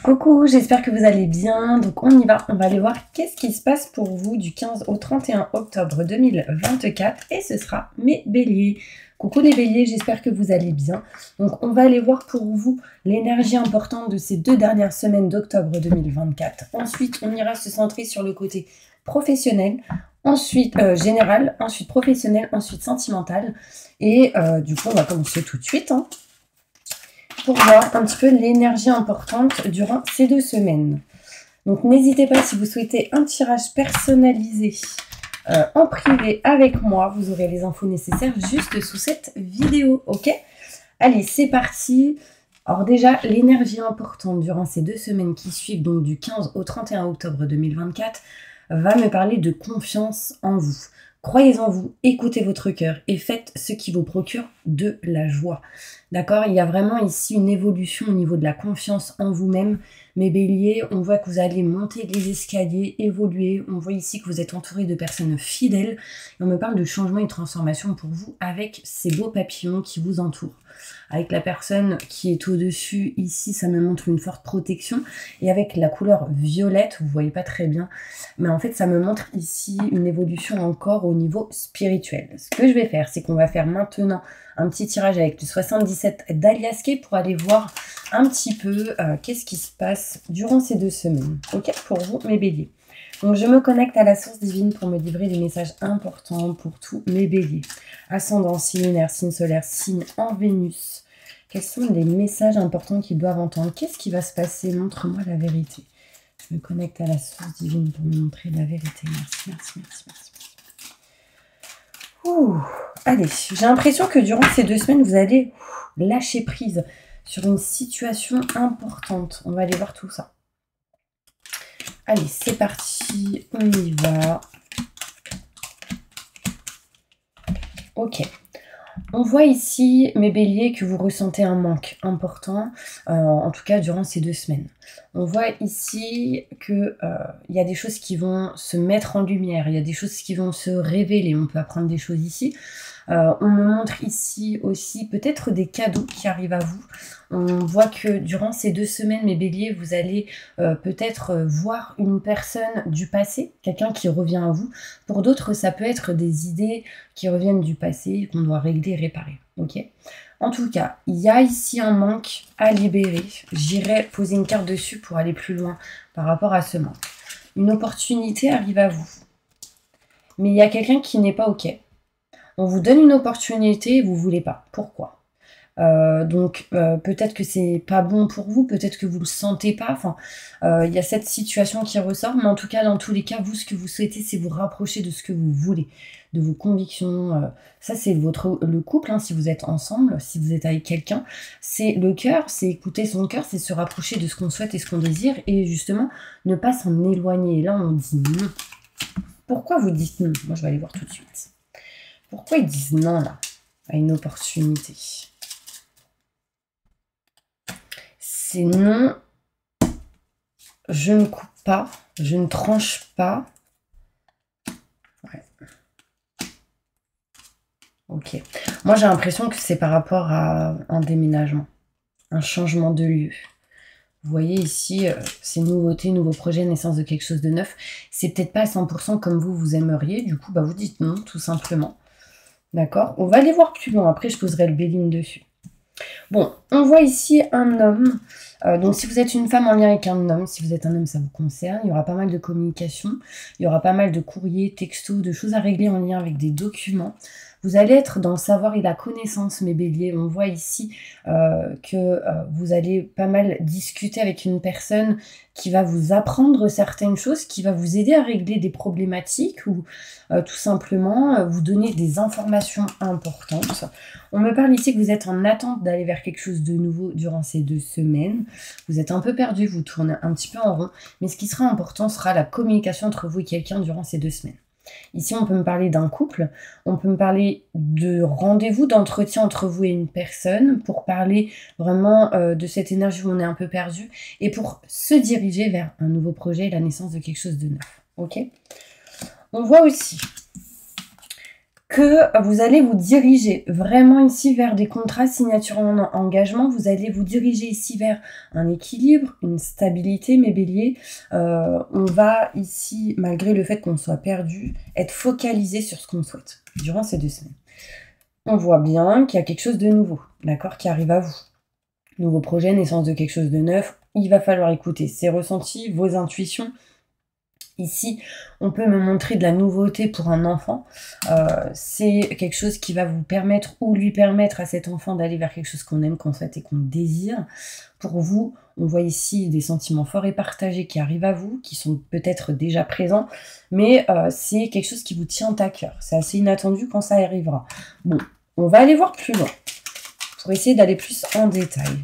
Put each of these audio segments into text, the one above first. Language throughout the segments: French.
Coucou, j'espère que vous allez bien. Donc on y va, on va aller voir qu'est-ce qui se passe pour vous du 15 au 31 octobre 2024 et ce sera mes béliers. Coucou les béliers, j'espère que vous allez bien. Donc on va aller voir pour vous l'énergie importante de ces 2 dernières semaines d'octobre 2024. Ensuite, on ira se centrer sur le côté professionnel, ensuite général, ensuite professionnel, ensuite sentimental. Et du coup, on va commencer tout de suite, hein, pour voir un petit peu l'énergie importante durant ces 2 semaines. Donc n'hésitez pas, si vous souhaitez un tirage personnalisé en privé avec moi, vous aurez les infos nécessaires juste sous cette vidéo, ok? Allez, c'est parti. Alors déjà, l'énergie importante durant ces 2 semaines qui suivent, donc du 15 au 31 octobre 2024, va me parler de confiance en vous. Croyez en vous, écoutez votre cœur et faites ce qui vous procure de la joie. D'accord? Il y a vraiment ici une évolution au niveau de la confiance en vous-même. Mes béliers, on voit que vous allez monter les escaliers, évoluer. On voit ici que vous êtes entouré de personnes fidèles. Et on me parle de changement et transformation pour vous avec ces beaux papillons qui vous entourent. Avec la personne qui est au-dessus, ici, ça me montre une forte protection. Et avec la couleur violette, vous ne voyez pas très bien, mais en fait, ça me montre ici une évolution encore au niveau spirituel. Ce que je vais faire, c'est qu'on va faire maintenant un petit tirage avec le 77 d'Aliaské pour aller voir un petit peu qu'est-ce qui se passe durant ces 2 semaines. Ok, pour vous, mes béliers. Donc, je me connecte à la source divine pour me livrer des messages importants pour tous mes béliers. Ascendant, signe lunaire, signe solaire, signe en Vénus. Quels sont les messages importants qu'ils doivent entendre? Qu'est-ce qui va se passer? Montre-moi la vérité. Je me connecte à la source divine pour me montrer la vérité. Merci, merci, merci, merci. Ouh. Allez, j'ai l'impression que durant ces 2 semaines, vous allez lâcher prise sur une situation importante. On va aller voir tout ça. Allez, c'est parti, on y va. Ok. On voit ici, mes béliers, que vous ressentez un manque important, en tout cas durant ces 2 semaines. On voit ici qu'il y a des choses qui vont se mettre en lumière, il y a des choses qui vont se révéler, on peut apprendre des choses ici. On me montre ici aussi peut-être des cadeaux qui arrivent à vous. On voit que durant ces 2 semaines, mes béliers, vous allez peut-être voir une personne du passé, quelqu'un qui revient à vous. Pour d'autres, ça peut être des idées qui reviennent du passé, qu'on doit régler, réparer. Ok. En tout cas, il y a ici un manque à libérer. J'irai poser une carte dessus pour aller plus loin par rapport à ce manque. Une opportunité arrive à vous. Mais il y a quelqu'un qui n'est pas ok. On vous donne une opportunité et vous ne voulez pas. Pourquoi? Donc peut-être que c'est pas bon pour vous, peut-être que vous le sentez pas. Enfin, il y a cette situation qui ressort, mais en tout cas, dans tous les cas, vous, ce que vous souhaitez, c'est vous rapprocher de ce que vous voulez, de vos convictions. Ça, c'est le couple, hein, si vous êtes ensemble, si vous êtes avec quelqu'un. C'est le cœur, c'est écouter son cœur, c'est se rapprocher de ce qu'on souhaite et ce qu'on désire, et justement, ne pas s'en éloigner. Et là, on dit non. Pourquoi vous dites non? Moi, je vais aller voir tout de suite. Pourquoi ils disent non, là, à une opportunité? C'est non, je ne coupe pas, je ne tranche pas. Ouais. Ok. Moi, j'ai l'impression que c'est par rapport à un déménagement, un changement de lieu. Vous voyez ici, c'est nouveauté, nouveau projet, naissance de quelque chose de neuf. C'est peut-être pas à 100% comme vous aimeriez. Du coup, bah, vous dites non, tout simplement. D'accord? On va aller voir plus loin. Après, je poserai le béline dessus. Bon, on voit ici un homme. Donc, si vous êtes une femme en lien avec un homme, si vous êtes un homme, ça vous concerne. Il y aura pas mal de communication. Il y aura pas mal de courriers, textos, de choses à régler en lien avec des documents. Vous allez être dans le savoir et la connaissance, mes béliers. On voit ici que vous allez pas mal discuter avec une personne qui va vous apprendre certaines choses, qui va vous aider à régler des problématiques ou tout simplement vous donner des informations importantes. On me parle ici que vous êtes en attente d'aller vers quelque chose de nouveau durant ces 2 semaines. Vous êtes un peu perdu, vous tournez un petit peu en rond, mais ce qui sera important sera la communication entre vous et quelqu'un durant ces 2 semaines. Ici, on peut me parler d'un couple, on peut me parler de rendez-vous, d'entretien entre vous et une personne pour parler vraiment de cette énergie où on est un peu perdu et pour se diriger vers un nouveau projet et la naissance de quelque chose de neuf. Ok? On voit aussi que vous allez vous diriger vraiment ici vers des contrats, signatures en engagement. Vous allez vous diriger ici vers un équilibre, une stabilité, mes béliers. On va ici, malgré le fait qu'on soit perdu, être focalisé sur ce qu'on souhaite durant ces 2 semaines. On voit bien qu'il y a quelque chose de nouveau, d'accord, qui arrive à vous. Nouveau projet, naissance de quelque chose de neuf. Il va falloir écouter ses ressentis, vos intuitions. Ici, on peut me montrer de la nouveauté pour un enfant. C'est quelque chose qui va vous permettre ou lui permettre à cet enfant d'aller vers quelque chose qu'on aime, qu'on souhaite et qu'on désire. Pour vous, on voit ici des sentiments forts et partagés qui arrivent à vous, qui sont peut-être déjà présents, mais c'est quelque chose qui vous tient à cœur. C'est assez inattendu quand ça arrivera. Bon, on va aller voir plus loin pour essayer d'aller plus en détail.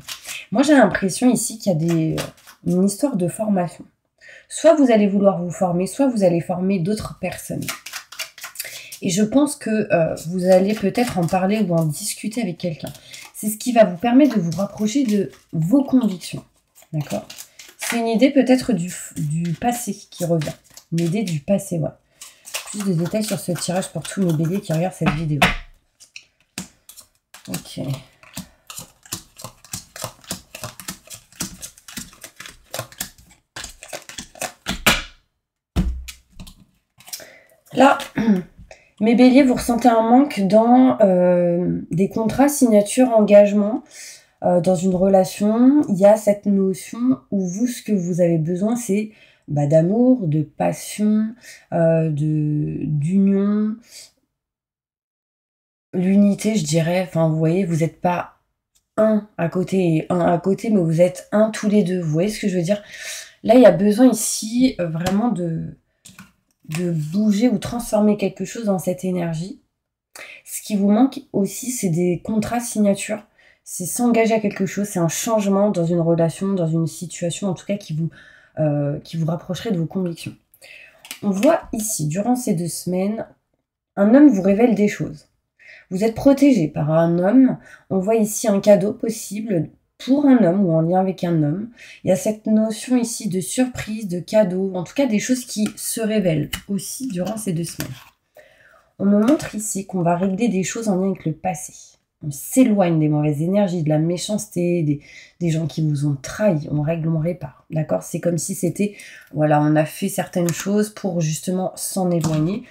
Moi, j'ai l'impression ici qu'il y a une histoire de formation. Soit vous allez vouloir vous former, soit vous allez former d'autres personnes. Et je pense que vous allez peut-être en parler ou en discuter avec quelqu'un. C'est ce qui va vous permettre de vous rapprocher de vos convictions. D'accord? C'est une idée peut-être du passé qui revient. Une idée du passé, ouais. Plus de détails sur ce tirage pour tous mes béliers qui regardent cette vidéo. Ok. Là, mes béliers, vous ressentez un manque dans des contrats, signatures, engagements, dans une relation. Il y a cette notion où vous, ce que vous avez besoin, c'est d'amour, de passion, d'union, l'unité, je dirais. Enfin, vous voyez, vous n'êtes pas un à côté et un à côté, mais vous êtes un tous les deux. Vous voyez ce que je veux dire? Là, il y a besoin ici vraiment de bouger ou transformer quelque chose dans cette énergie. Ce qui vous manque aussi, c'est des contrats, signatures. C'est s'engager à quelque chose, c'est un changement dans une relation, dans une situation, en tout cas qui vous rapprocherait de vos convictions. On voit ici, durant ces 2 semaines, un homme vous révèle des choses. Vous êtes protégé par un homme. On voit ici un cadeau possible pour un homme ou en lien avec un homme. Il y a cette notion ici de surprise, de cadeau, en tout cas des choses qui se révèlent aussi durant ces 2 semaines. On me montre ici qu'on va régler des choses en lien avec le passé. On s'éloigne des mauvaises énergies, de la méchanceté, des gens qui vous ont trahi. On règle, on répare. D'accord? C'est comme si c'était, voilà, on a fait certaines choses pour justement s'en éloigner.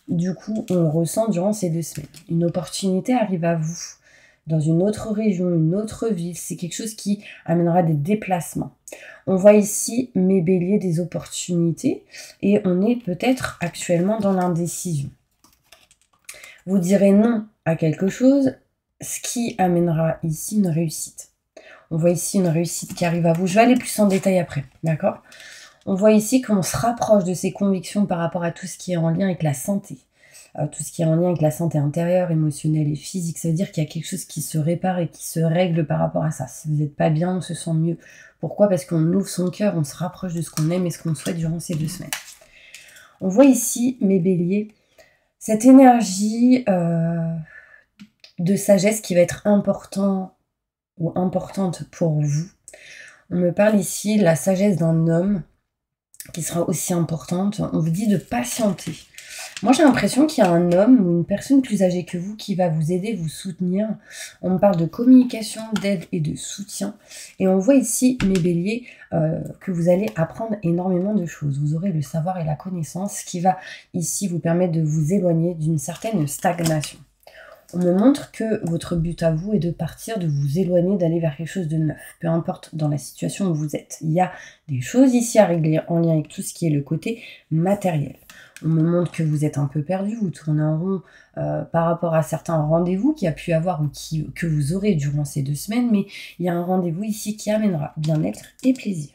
Du coup, on ressent durant ces 2 semaines. Une opportunité arrive à vous dans une autre région, une autre ville. C'est quelque chose qui amènera des déplacements. On voit ici, mes béliers, des opportunités et on est peut-être actuellement dans l'indécision. Vous direz non à quelque chose, ce qui amènera ici une réussite. On voit ici une réussite qui arrive à vous. Je vais aller plus en détail après, d'accord? On voit ici qu'on se rapproche de ses convictions par rapport à tout ce qui est en lien avec la santé. Tout ce qui est en lien avec la santé intérieure, émotionnelle et physique. Ça veut dire qu'il y a quelque chose qui se répare et qui se règle par rapport à ça. Si vous n'êtes pas bien, on se sent mieux. Pourquoi? Parce qu'on ouvre son cœur, on se rapproche de ce qu'on aime et ce qu'on souhaite durant ces 2 semaines. On voit ici, mes béliers, cette énergie de sagesse qui va être importante pour vous. On me parle ici de la sagesse d'un homme qui sera aussi importante. On vous dit de patienter. Moi, j'ai l'impression qu'il y a un homme ou une personne plus âgée que vous qui va vous aider, vous soutenir. On me parle de communication, d'aide et de soutien. Et on voit ici, mes béliers, que vous allez apprendre énormément de choses. Vous aurez le savoir et la connaissance, ce qui va ici vous permettre de vous éloigner d'une certaine stagnation. On me montre que votre but à vous est de partir, de vous éloigner, d'aller vers quelque chose de neuf. Peu importe dans la situation où vous êtes. Il y a des choses ici à régler en lien avec tout ce qui est le côté matériel. On me montre que vous êtes un peu perdu, vous tournez en rond par rapport à certains rendez-vous qu'il y a pu avoir ou que vous aurez durant ces 2 semaines, mais il y a un rendez-vous ici qui amènera bien-être et plaisir.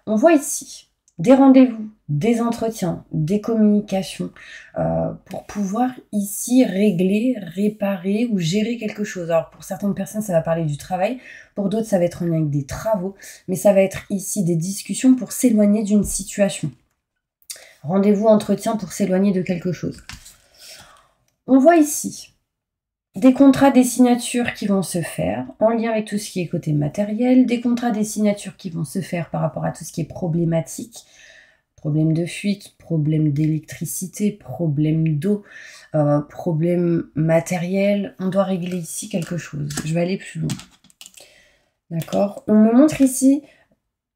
On voit ici des rendez-vous, des entretiens, des communications pour pouvoir ici régler, réparer ou gérer quelque chose. Alors pour certaines personnes, ça va parler du travail, pour d'autres, ça va être en lien avec des travaux, mais ça va être ici des discussions pour s'éloigner d'une situation. Rendez-vous, entretien pour s'éloigner de quelque chose. On voit ici des contrats, des signatures qui vont se faire en lien avec tout ce qui est côté matériel, des contrats, des signatures qui vont se faire par rapport à tout ce qui est problématique Problème de fuite, problème d'électricité, problème d'eau, problème matériel. On doit régler ici quelque chose. Je vais aller plus loin. D'accord? On me montre ici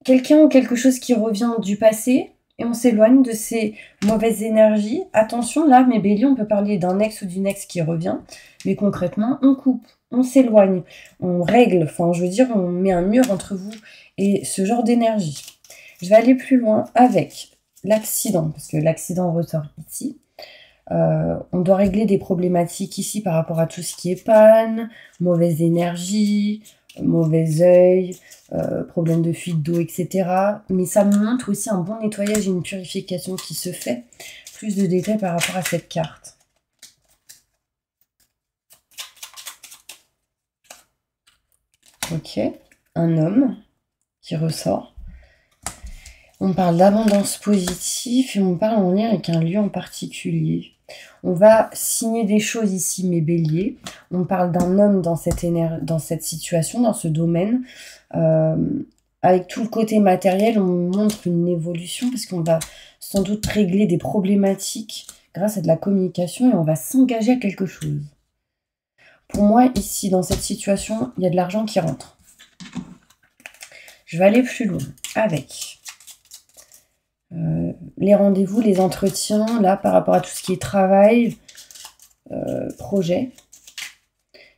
quelqu'un ou quelque chose qui revient du passé et on s'éloigne de ces mauvaises énergies. Attention, là, mes béliers, on peut parler d'un ex ou d'une ex qui revient, mais concrètement, on coupe, on s'éloigne, on règle, enfin, je veux dire, on met un mur entre vous et ce genre d'énergie. Je vais aller plus loin avec l'accident, parce que l'accident ressort ici. On doit régler des problématiques ici par rapport à tout ce qui est panne, mauvaise énergie, mauvais œil, problème de fuite d'eau, etc. Mais ça me montre aussi un bon nettoyage et une purification qui se fait. Plus de détails par rapport à cette carte. Ok, un homme qui ressort. On parle d'abondance positive et on parle en lien avec un lieu en particulier. On va signer des choses ici, mes béliers. On parle d'un homme dans cette situation, dans ce domaine. Avec tout le côté matériel, on montre une évolution parce qu'on va sans doute régler des problématiques grâce à de la communication et on va s'engager à quelque chose. Pour moi, ici, dans cette situation, il y a de l'argent qui rentre. Je vais aller plus loin avec les rendez-vous, les entretiens, là, par rapport à tout ce qui est travail, projet.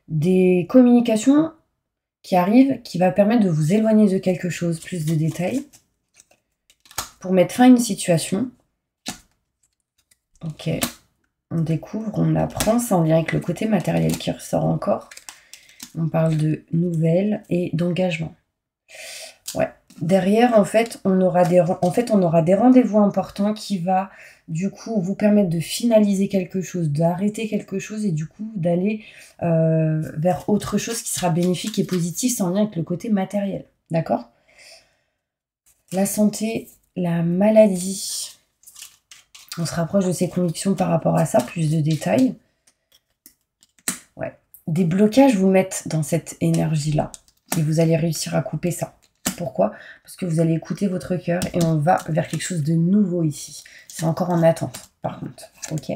Des communications qui arrivent, qui va permettre de vous éloigner de quelque chose, plus de détails, pour mettre fin à une situation. Ok, on découvre, on apprend, ça en lien avec le côté matériel qui ressort encore. On parle de nouvelles et d'engagement. Ouais. Derrière, en fait, on aura des rendez-vous importants qui va, du coup, vous permettre de finaliser quelque chose, d'arrêter quelque chose et du coup, d'aller vers autre chose qui sera bénéfique et positif sans lien avec le côté matériel. D'accord? La santé, la maladie. On se rapproche de ses convictions par rapport à ça, plus de détails. Ouais. Des blocages vous mettent dans cette énergie-là et vous allez réussir à couper ça. Pourquoi? Parce que vous allez écouter votre cœur et on va vers quelque chose de nouveau ici. C'est encore en attente, par contre. Ok.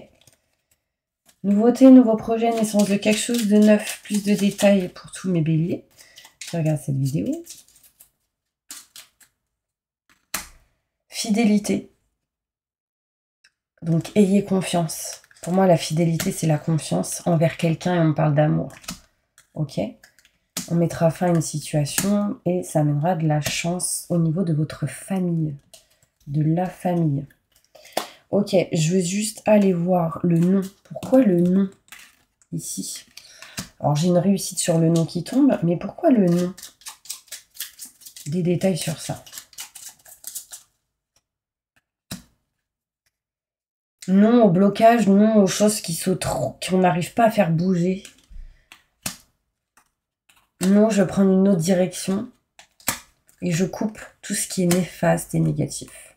Nouveauté, nouveau projet, naissance de quelque chose de neuf. Plus de détails pour tous mes béliers qui regardent cette vidéo. Fidélité. Donc, ayez confiance. Pour moi, la fidélité, c'est la confiance envers quelqu'un et on parle d'amour. Ok? On mettra fin à une situation et ça amènera de la chance au niveau de votre famille, de la famille. Ok, je veux juste aller voir le nom. Pourquoi le nom ici? Alors, j'ai une réussite sur le nom qui tombe, mais pourquoi le nom? Des détails sur ça. Non au blocage, non aux choses qu'on n'arrive pas à faire bouger. Non, je prends une autre direction et je coupe tout ce qui est néfaste et négatif.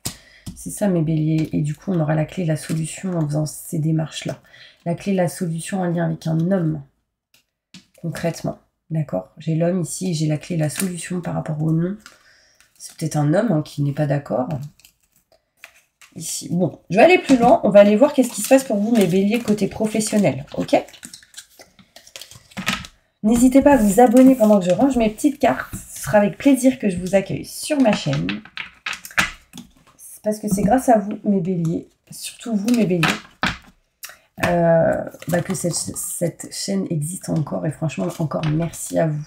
C'est ça mes béliers. Et du coup, on aura la clé, la solution en faisant ces démarches-là. La clé, la solution en lien avec un homme, concrètement. D'accord? J'ai l'homme ici, j'ai la clé, la solution par rapport au nom. C'est peut-être un homme qui n'est pas d'accord. Ici. Bon, je vais aller plus loin. On va aller voir qu'est-ce qui se passe pour vous, mes béliers, côté professionnel. Ok? N'hésitez pas à vous abonner pendant que je range mes petites cartes. Ce sera avec plaisir que je vous accueille sur ma chaîne. C'est parce que c'est grâce à vous, mes béliers, surtout vous, mes béliers, que cette chaîne existe encore. Et franchement, encore merci à vous.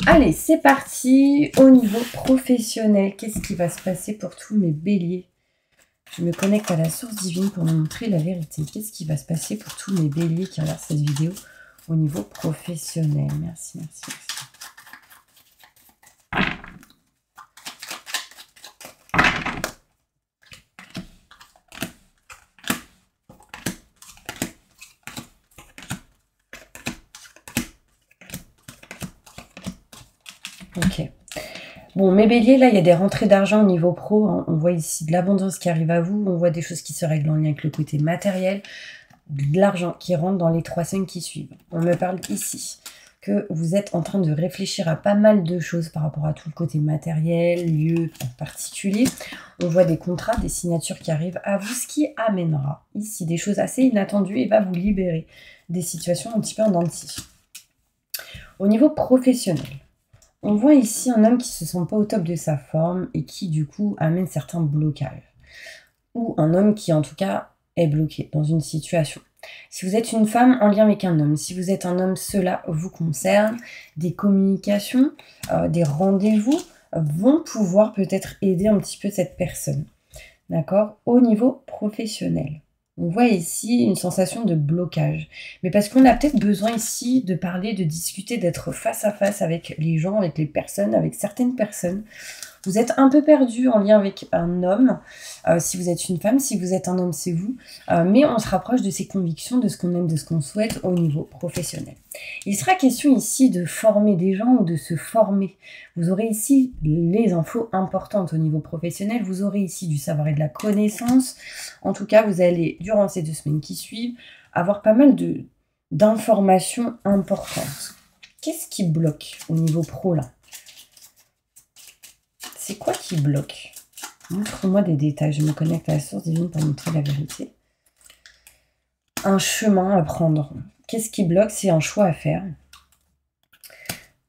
Allez, c'est parti. Au niveau professionnel, qu'est-ce qui va se passer pour tous mes béliers? Je me connecte à la source divine pour me montrer la vérité. Qu'est-ce qui va se passer pour tous mes béliers qui regardent cette vidéo au niveau professionnel? Merci, merci, merci. Ok. Bon, mes béliers, là, il y a des rentrées d'argent au niveau pro. Hein. On voit ici de l'abondance qui arrive à vous. On voit des choses qui se règlent en lien avec le côté matériel. De l'argent qui rentre dans les 3 signes qui suivent. On me parle ici que vous êtes en train de réfléchir à pas mal de choses par rapport à tout le côté matériel, lieu en particulier. On voit des contrats, des signatures qui arrivent à vous, ce qui amènera ici des choses assez inattendues et va vous libérer des situations un petit peu en dents de scie. Au niveau professionnel, on voit ici un homme qui se sent pas au top de sa forme et qui du coup amène certains blocages. Ou un homme qui en tout cas est bloqué dans une situation. Si vous êtes une femme en lien avec un homme, si vous êtes un homme, cela vous concerne. Des communications, des rendez-vous vont pouvoir peut-être aider un petit peu cette personne. D'accord? Au niveau professionnel, on voit ici une sensation de blocage. Mais parce qu'on a peut-être besoin ici de parler, de discuter, d'être face à face avec les gens, avec les personnes, avec certaines personnes. Vous êtes un peu perdu en lien avec un homme, si vous êtes une femme, si vous êtes un homme, c'est vous. Mais on se rapproche de ses convictions, de ce qu'on aime, de ce qu'on souhaite au niveau professionnel. Il sera question ici de former des gens ou de se former. Vous aurez ici les infos importantes au niveau professionnel. Vous aurez ici du savoir et de la connaissance. En tout cas, vous allez, durant ces 2 semaines qui suivent, avoir pas mal d'informations importantes. Qu'est-ce qui bloque au niveau pro là? C'est quoi qui bloque? Montre-moi des détails. Je me connecte à la source divine pour montrer la vérité. Un chemin à prendre. Qu'est-ce qui bloque? C'est un choix à faire.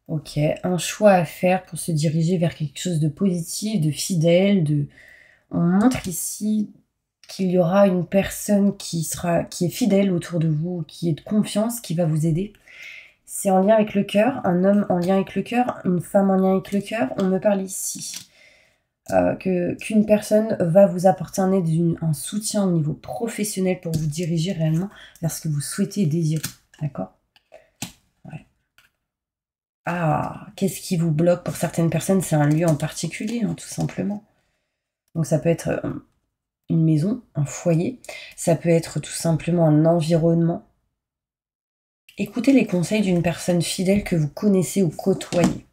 Ok, un choix à faire pour se diriger vers quelque chose de positif, de fidèle. On montre ici qu'il y aura une personne qui est fidèle autour de vous, qui est de confiance, qui va vous aider. C'est en lien avec le cœur, un homme en lien avec le cœur, une femme en lien avec le cœur. On me parle ici qu'une personne va vous apporter un aide, un soutien au niveau professionnel pour vous diriger réellement vers ce que vous souhaitez et désirez. D'accord? Ouais. Ah, qu'est-ce qui vous bloque? Pour certaines personnes, c'est un lieu en particulier, hein, tout simplement. Donc ça peut être une maison, un foyer. Ça peut être tout simplement un environnement. Écoutez les conseils d'une personne fidèle que vous connaissez ou côtoyez.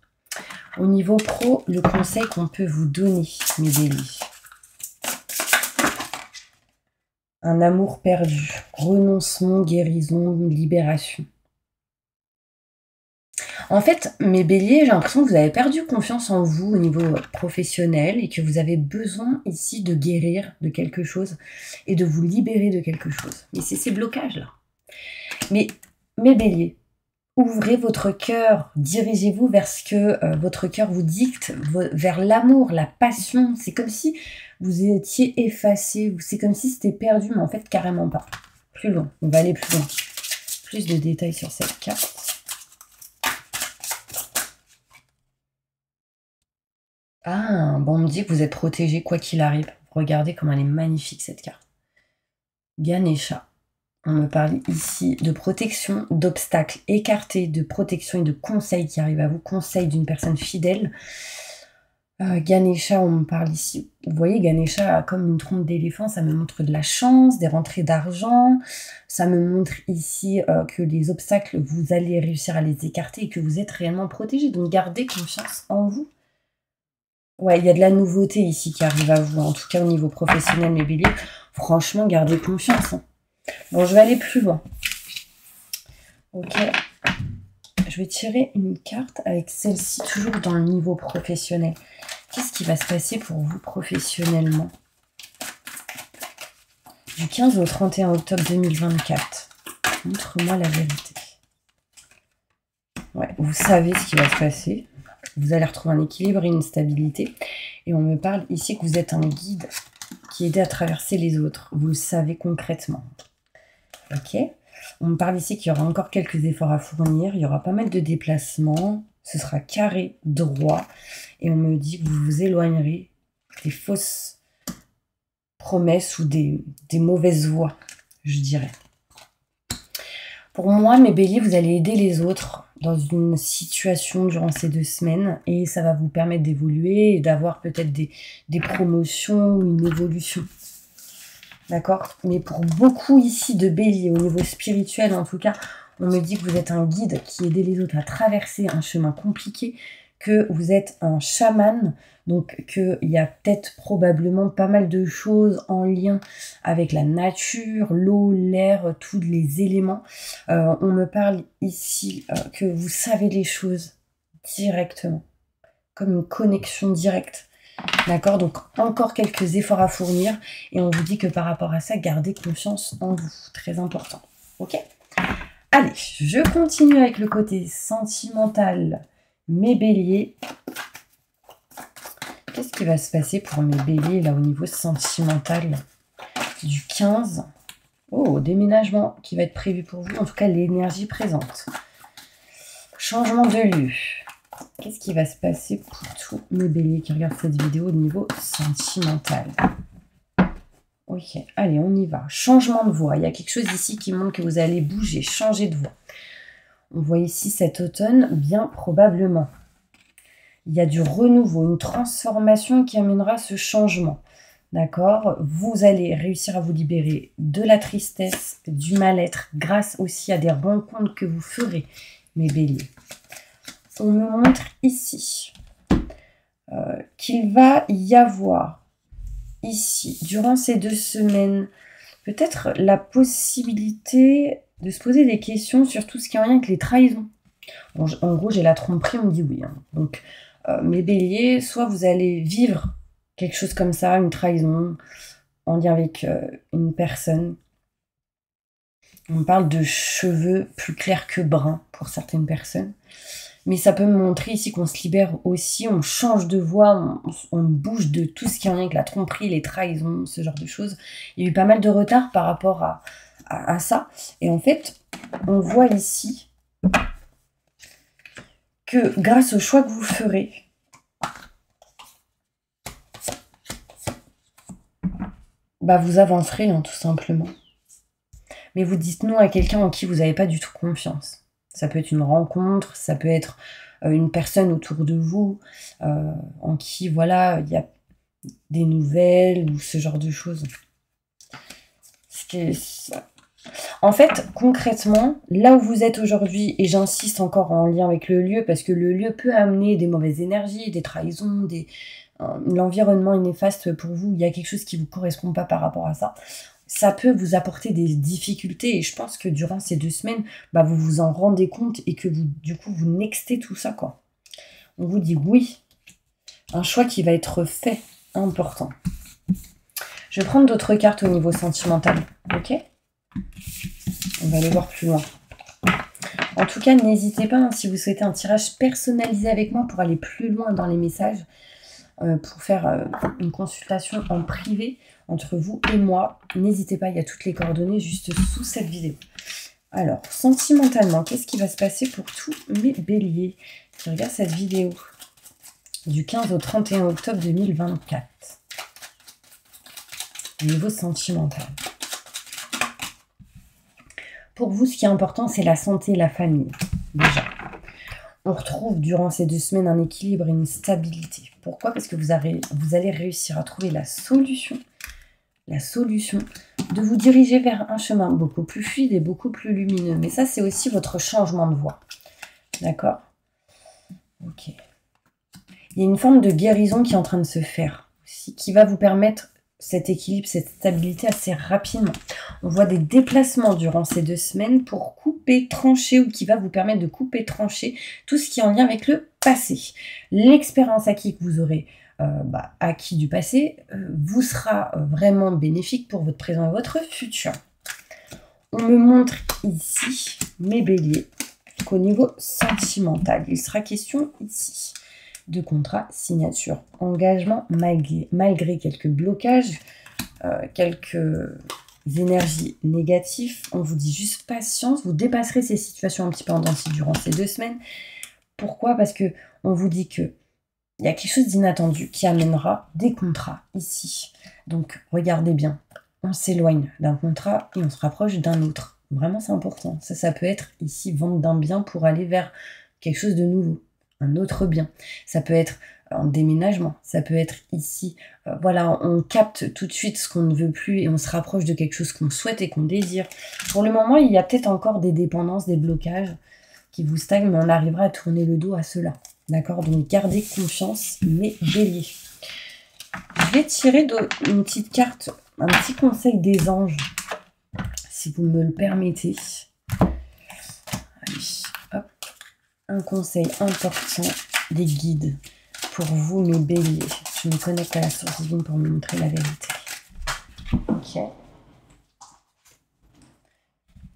Au niveau pro, le conseil qu'on peut vous donner, mes béliers. Un amour perdu, renoncement, guérison, libération. En fait, mes béliers, j'ai l'impression que vous avez perdu confiance en vous au niveau professionnel et que vous avez besoin ici de guérir de quelque chose et de vous libérer de quelque chose. Mais c'est ces blocages-là. Mais mes béliers, ouvrez votre cœur, dirigez-vous vers ce que votre cœur vous dicte, vers l'amour, la passion. C'est comme si vous étiez effacé, c'est comme si c'était perdu, mais en fait carrément pas. Plus loin, on va aller plus loin. Plus de détails sur cette carte. Ah, bon, on me dit que vous êtes protégé quoi qu'il arrive. Regardez comme elle est magnifique cette carte. Ganesha. On me parle ici de protection, d'obstacles écartés, de protection et de conseils qui arrivent à vous, conseils d'une personne fidèle. Ganesha, on me parle ici, vous voyez Ganesha comme une trompe d'éléphant, ça me montre de la chance, des rentrées d'argent, ça me montre ici que les obstacles, vous allez réussir à les écarter et que vous êtes réellement protégé, donc gardez confiance en vous. Ouais, il y a de la nouveauté ici qui arrive à vous, en tout cas au niveau professionnel, mes béliers, franchement, gardez confiance, hein. Bon, je vais aller plus loin. Ok. Je vais tirer une carte avec celle-ci, toujours dans le niveau professionnel. Qu'est-ce qui va se passer pour vous professionnellement? Du 15 au 31 octobre 2024. Montre-moi la vérité. Ouais, vous savez ce qui va se passer. Vous allez retrouver un équilibre et une stabilité. Et on me parle ici que vous êtes un guide qui aide à traverser les autres. Vous le savez concrètement. Ok. On me parle ici qu'il y aura encore quelques efforts à fournir. Il y aura pas mal de déplacements. Ce sera carré, droit. Et on me dit que vous vous éloignerez des fausses promesses ou des mauvaises voies, je dirais. Pour moi, mes béliers, vous allez aider les autres dans une situation durant ces 2 semaines. Et ça va vous permettre d'évoluer et d'avoir peut-être des promotions ou une évolution. D'accord? Mais pour beaucoup ici de béliers, au niveau spirituel en tout cas, on me dit que vous êtes un guide qui aide les autres à traverser un chemin compliqué, que vous êtes un chaman, donc qu'il y a peut-être probablement pas mal de choses en lien avec la nature, l'eau, l'air, tous les éléments. On me parle ici que vous savez les choses directement, comme une connexion directe. D'accord? Donc, encore quelques efforts à fournir. Et on vous dit que par rapport à ça, gardez confiance en vous. Très important. Ok? Allez, je continue avec le côté sentimental. Mes béliers. Qu'est-ce qui va se passer pour mes béliers, là, au niveau sentimental du 15? Oh, déménagement qui va être prévu pour vous. En tout cas, l'énergie présente. Changement de lieu. Qu'est-ce qui va se passer pour tous mes béliers qui regardent cette vidéo au niveau sentimental? Ok, allez, on y va. Changement de voix. Il y a quelque chose ici qui montre que vous allez bouger, changer de voix. On voit ici cet automne, bien probablement. Il y a du renouveau, une transformation qui amènera ce changement. D'accord? Vous allez réussir à vous libérer de la tristesse, du mal-être, grâce aussi à des rencontres que vous ferez, mes béliers. On me montre ici qu'il va y avoir ici, durant ces 2 semaines, peut-être la possibilité de se poser des questions sur tout ce qui est en lien avec les trahisons. Bon, en gros, j'ai la tromperie, on me dit oui. Hein. Donc, mes béliers, soit vous allez vivre quelque chose comme ça, une trahison, en lien avec une personne. On me parle de cheveux plus clairs que bruns pour certaines personnes. Mais ça peut me montrer ici qu'on se libère aussi, on change de voix, on bouge de tout ce qui est en lien avec la tromperie, les trahisons, ce genre de choses. Il y a eu pas mal de retard par rapport à ça. Et en fait, on voit ici que grâce au choix que vous ferez, bah vous avancerez, hein, tout simplement. Mais vous dites non à quelqu'un en qui vous n'avez pas du tout confiance. Ça peut être une rencontre, ça peut être une personne autour de vous en qui, voilà, il y a des nouvelles ou ce genre de choses. En fait, concrètement, là où vous êtes aujourd'hui, et j'insiste encore en lien avec le lieu, parce que le lieu peut amener des mauvaises énergies, des trahisons, l'environnement est néfaste pour vous, il y a quelque chose qui ne vous correspond pas par rapport à ça. Ça peut vous apporter des difficultés et je pense que durant ces 2 semaines, bah, vous vous en rendez compte et que vous, du coup, vous nextez tout ça, quoi. On vous dit oui, un choix qui va être fait, important. Je vais prendre d'autres cartes au niveau sentimental, ok? On va aller voir plus loin. En tout cas, n'hésitez pas, hein, si vous souhaitez un tirage personnalisé avec moi pour aller plus loin dans les messages, pour faire une consultation en privé entre vous et moi. N'hésitez pas, il y a toutes les coordonnées juste sous cette vidéo. Alors, sentimentalement, qu'est-ce qui va se passer pour tous mes béliers qui regardent cette vidéo du 15 au 31 octobre 2024 au niveau sentimental? Pour vous, ce qui est important, c'est la santé et la famille, déjà. On retrouve durant ces 2 semaines un équilibre et une stabilité. Pourquoi? Parce que vous allez réussir à trouver la solution de vous diriger vers un chemin beaucoup plus fluide et beaucoup plus lumineux. Mais ça, c'est aussi votre changement de voie. D'accord? Ok. Il y a une forme de guérison qui est en train de se faire aussi, qui va vous permettre cet équilibre, cette stabilité assez rapidement. On voit des déplacements durant ces 2 semaines pour couper, trancher, ou qui va vous permettre de couper, trancher tout ce qui est en lien avec le passé. L'expérience acquise que vous aurez acquis du passé vous sera vraiment bénéfique pour votre présent et votre futur. On me montre ici, mes béliers, qu'au niveau sentimental, il sera question ici de contrat, signature, engagement, malgré quelques blocages, quelques énergies négatives. On vous dit juste patience, vous dépasserez ces situations un petit peu en dents de scie durant ces 2 semaines. Pourquoi? Parce que on vous dit que il y a quelque chose d'inattendu qui amènera des contrats ici. Donc, regardez bien, on s'éloigne d'un contrat et on se rapproche d'un autre. Vraiment, c'est important. Ça peut être ici vente d'un bien pour aller vers quelque chose de nouveau, un autre bien. Ça peut être un déménagement, ça peut être ici. Voilà, on capte tout de suite ce qu'on ne veut plus et on se rapproche de quelque chose qu'on souhaite et qu'on désire. Pour le moment, il y a peut-être encore des dépendances, des blocages qui vous stagnent, mais on arrivera à tourner le dos à cela. D'accord? Donc, gardez confiance, mes béliers. Je vais tirer une petite carte, un petit conseil des anges, si vous me le permettez. Allez, hop. Un conseil important des guides pour vous, mes béliers. Je me connecte à la source divine pour me montrer la vérité. Ok.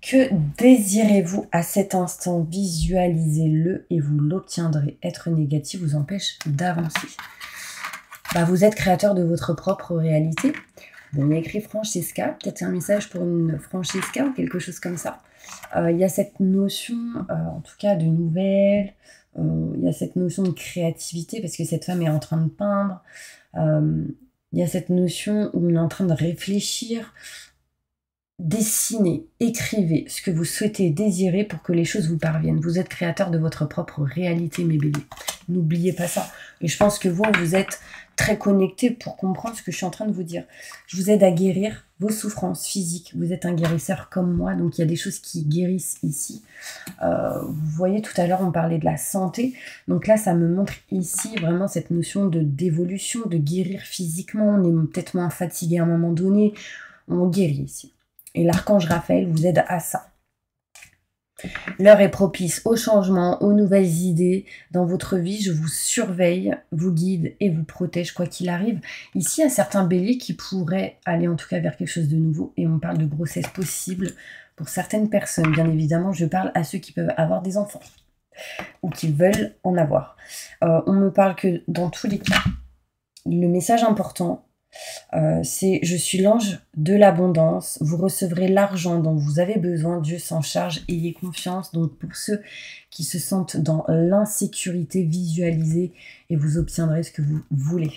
Que désirez-vous à cet instant? Visualisez-le et vous l'obtiendrez. Être négatif vous empêche d'avancer. Vous êtes créateur de votre propre réalité. Bon, il y a écrit Francesca, peut-être un message pour une Francesca ou quelque chose comme ça. Il y a cette notion, en tout cas, de nouvelles. Il y a cette notion de créativité parce que cette femme est en train de peindre. Il y a cette notion où on est en train de réfléchir. Dessinez, écrivez ce que vous souhaitez désirer pour que les choses vous parviennent. Vous êtes créateur de votre propre réalité, mes béliers. N'oubliez pas ça. Et je pense que vous êtes très connectés pour comprendre ce que je suis en train de vous dire. Je vous aide à guérir vos souffrances physiques. Vous êtes un guérisseur comme moi, donc il y a des choses qui guérissent ici. Vous voyez, tout à l'heure, on parlait de la santé. Donc là, ça me montre ici vraiment cette notion d'évolution, de guérir physiquement. On est peut-être moins fatigué à un moment donné. On guérit ici. Et l'archange Raphaël vous aide à ça. L'heure est propice au changement, aux nouvelles idées. Dans votre vie, je vous surveille, vous guide et vous protège quoi qu'il arrive. Ici, il y a certains béliers qui pourraient aller en tout cas vers quelque chose de nouveau. Et on parle de grossesse possible pour certaines personnes. Bien évidemment, je parle à ceux qui peuvent avoir des enfants ou qui veulent en avoir. On me parle que dans tous les cas, le message important, c'est « Je suis l'ange de l'abondance, vous recevrez l'argent dont vous avez besoin, Dieu s'en charge, ayez confiance ». Donc pour ceux qui se sentent dans l'insécurité, visualisez et vous obtiendrez ce que vous voulez.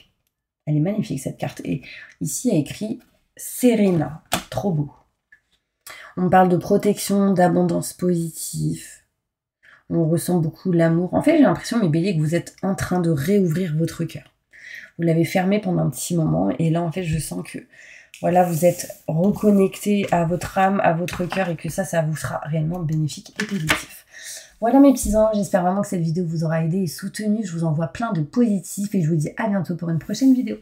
Elle est magnifique cette carte. Et ici il y a écrit « Serena », trop beau. On parle de protection, d'abondance positive. On ressent beaucoup l'amour. En fait, j'ai l'impression, mes béliers, que vous êtes en train de réouvrir votre cœur. Vous l'avez fermé pendant un petit moment et là en fait je sens que voilà, vous êtes reconnecté à votre âme, à votre cœur et que ça vous sera réellement bénéfique et positif. Voilà mes petits anges, j'espère vraiment que cette vidéo vous aura aidé et soutenu. Je vous envoie plein de positifs et je vous dis à bientôt pour une prochaine vidéo.